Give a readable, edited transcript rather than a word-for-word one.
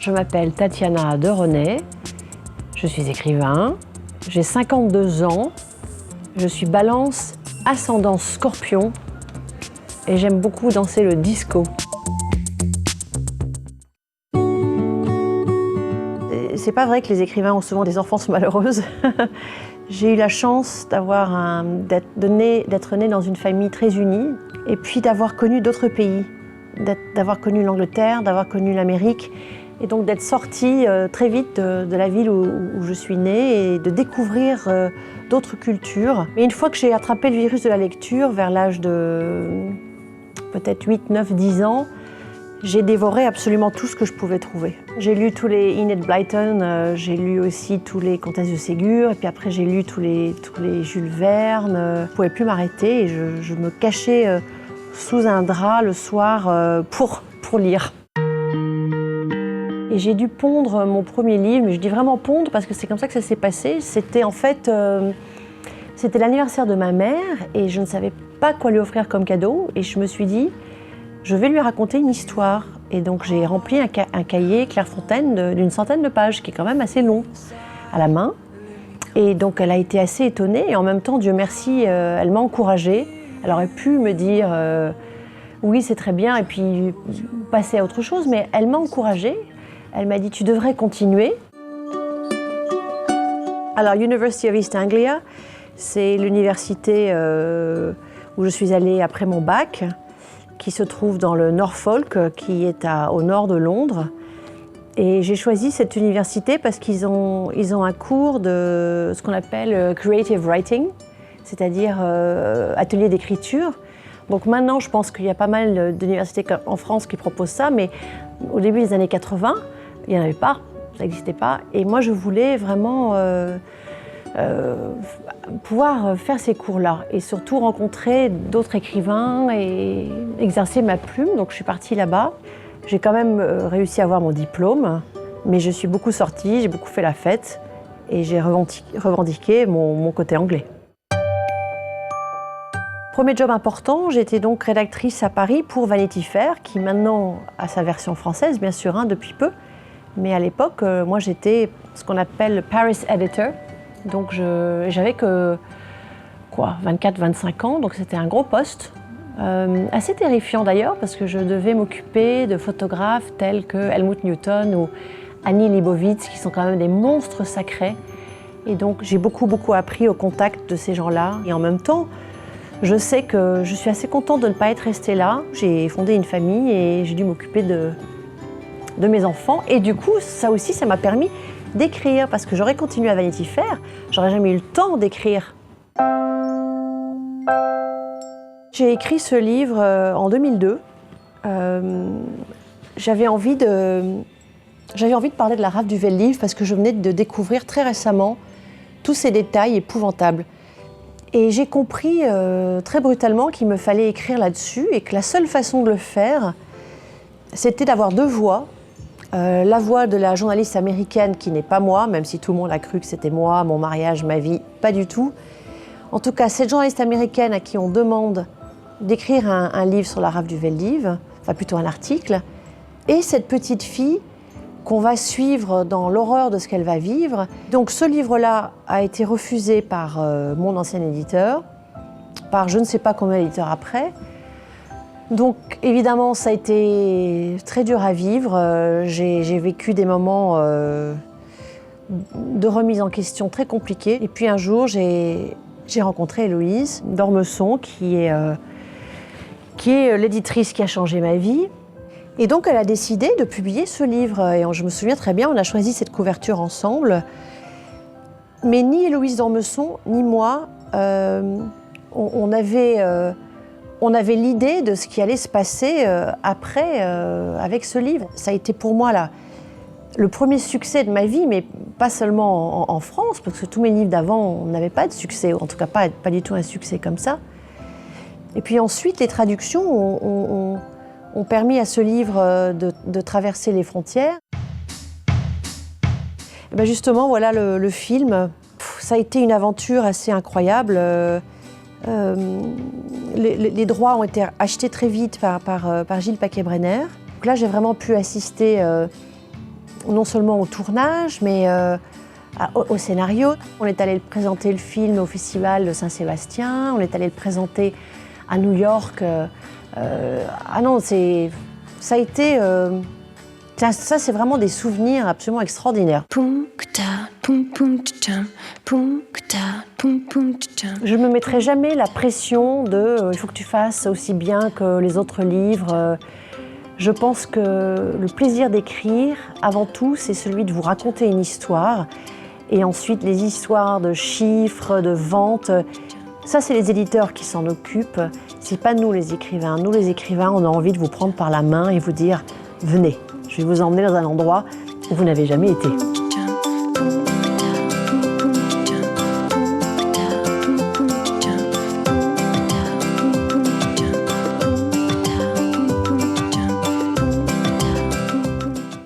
Je m'appelle Tatiana Derenay, je suis écrivain, j'ai 52 ans, je suis Balance, ascendant Scorpion et j'aime beaucoup danser le disco. C'est pas vrai que les écrivains ont souvent des enfances malheureuses. J'ai eu la chance d'être née dans une famille très unie et puis d'avoir connu d'autres pays, d'avoir connu l'Angleterre, d'avoir connu l'Amérique et donc d'être sortie très vite de la ville où je suis née et de découvrir d'autres cultures. Et une fois que j'ai attrapé le virus de la lecture, vers l'âge de peut-être 8, 9, 10 ans, j'ai dévoré absolument tout ce que je pouvais trouver. J'ai lu tous les Enid Blyton, j'ai lu aussi tous les Comtesses de Ségur, et puis après j'ai lu tous les Jules Verne. Je ne pouvais plus m'arrêter et je me cachais sous un drap le soir pour lire. Et j'ai dû pondre mon premier livre, mais je dis vraiment pondre parce que c'est comme ça que ça s'est passé. C'était en fait, c'était l'anniversaire de ma mère et je ne savais pas quoi lui offrir comme cadeau. Et je me suis dit, je vais lui raconter une histoire. Et donc j'ai rempli un cahier Clairefontaine d'une centaine de pages, qui est quand même assez long, à la main. Et donc elle a été assez étonnée et en même temps, Dieu merci, elle m'a encouragée. Elle aurait pu me dire oui, c'est très bien et puis passer à autre chose, mais elle m'a encouragée. Elle m'a dit tu devrais continuer. Alors University of East Anglia, c'est l'université où je suis allée après mon bac, qui se trouve dans le Norfolk, qui est au nord de Londres. Et j'ai choisi cette université parce qu'ils ont un cours de ce qu'on appelle Creative Writing, c'est-à-dire atelier d'écriture. Donc maintenant, je pense qu'il y a pas mal d'universités en France qui proposent ça, mais au début des années 80, il n'y en avait pas, ça n'existait pas. Et moi, je voulais vraiment pouvoir faire ces cours-là et surtout rencontrer d'autres écrivains et exercer ma plume. Donc je suis partie là-bas. J'ai quand même réussi à avoir mon diplôme, mais je suis beaucoup sortie, j'ai beaucoup fait la fête et j'ai revendiqué mon côté anglais. Premier job important, j'étais donc rédactrice à Paris pour Vanity Fair, qui maintenant a sa version française, bien sûr, depuis peu. Mais à l'époque, moi j'étais ce qu'on appelle Paris Editor. Donc j'avais que 24-25 ans, donc c'était un gros poste. Assez terrifiant d'ailleurs, parce que je devais m'occuper de photographes tels que Helmut Newton ou Annie Leibovitz, qui sont quand même des monstres sacrés. Et donc j'ai beaucoup appris au contact de ces gens-là. Et en même temps, je sais que je suis assez contente de ne pas être restée là. J'ai fondé une famille et j'ai dû m'occuper de mes enfants. Et du coup, ça aussi, ça m'a permis d'écrire, parce que j'aurais continué à Vanity Fair, j'aurais jamais eu le temps d'écrire. J'ai écrit ce livre en 2002. J'avais envie de parler de la rafle du Veldiv parce que je venais de découvrir très récemment tous ces détails épouvantables. Et j'ai compris très brutalement qu'il me fallait écrire là-dessus et que la seule façon de le faire, c'était d'avoir deux voix. La voix de la journaliste américaine qui n'est pas moi, même si tout le monde a cru que c'était moi, mon mariage, ma vie, pas du tout. En tout cas, cette journaliste américaine à qui on demande d'écrire un livre sur la rafle du Veldiv, enfin plutôt un article, et cette petite fille qu'on va suivre dans l'horreur de ce qu'elle va vivre. Donc ce livre-là a été refusé par mon ancien éditeur, par je ne sais pas combien d'éditeurs après. Donc évidemment, ça a été très dur à vivre. J'ai vécu des moments de remise en question très compliqués. Et puis un jour, j'ai rencontré Héloïse d'Ormesson, qui est l'éditrice qui a changé ma vie. Et donc elle a décidé de publier ce livre. Et je me souviens très bien, on a choisi cette couverture ensemble. Mais ni Héloïse d'Ormesson, ni moi, on avait l'idée de ce qui allait se passer après avec ce livre. Ça a été pour moi le premier succès de ma vie, mais pas seulement en France, parce que tous mes livres d'avant n'avaient pas de succès, en tout cas pas du tout un succès comme ça. Et puis ensuite, les traductions ont permis à ce livre de traverser les frontières. Et bien justement, voilà le film. Ça a été une aventure assez incroyable. Les droits ont été achetés très vite par Gilles Paquet-Brenner. Donc là, j'ai vraiment pu assister non seulement au tournage, mais au scénario. On est allé présenter le film au Festival de Saint-Sébastien, on est allé le présenter à New York. Ah non, ça a été... ça, c'est vraiment des souvenirs absolument extraordinaires. Je ne me mettrai jamais la pression de il faut que tu fasses aussi bien que les autres livres. Je pense que le plaisir d'écrire, avant tout, c'est celui de vous raconter une histoire. Et ensuite, les histoires de chiffres, de ventes, ça, c'est les éditeurs qui s'en occupent. C'est pas nous, les écrivains. Nous, les écrivains, on a envie de vous prendre par la main et vous dire « Venez, je vais vous emmener dans un endroit où vous n'avez jamais été ».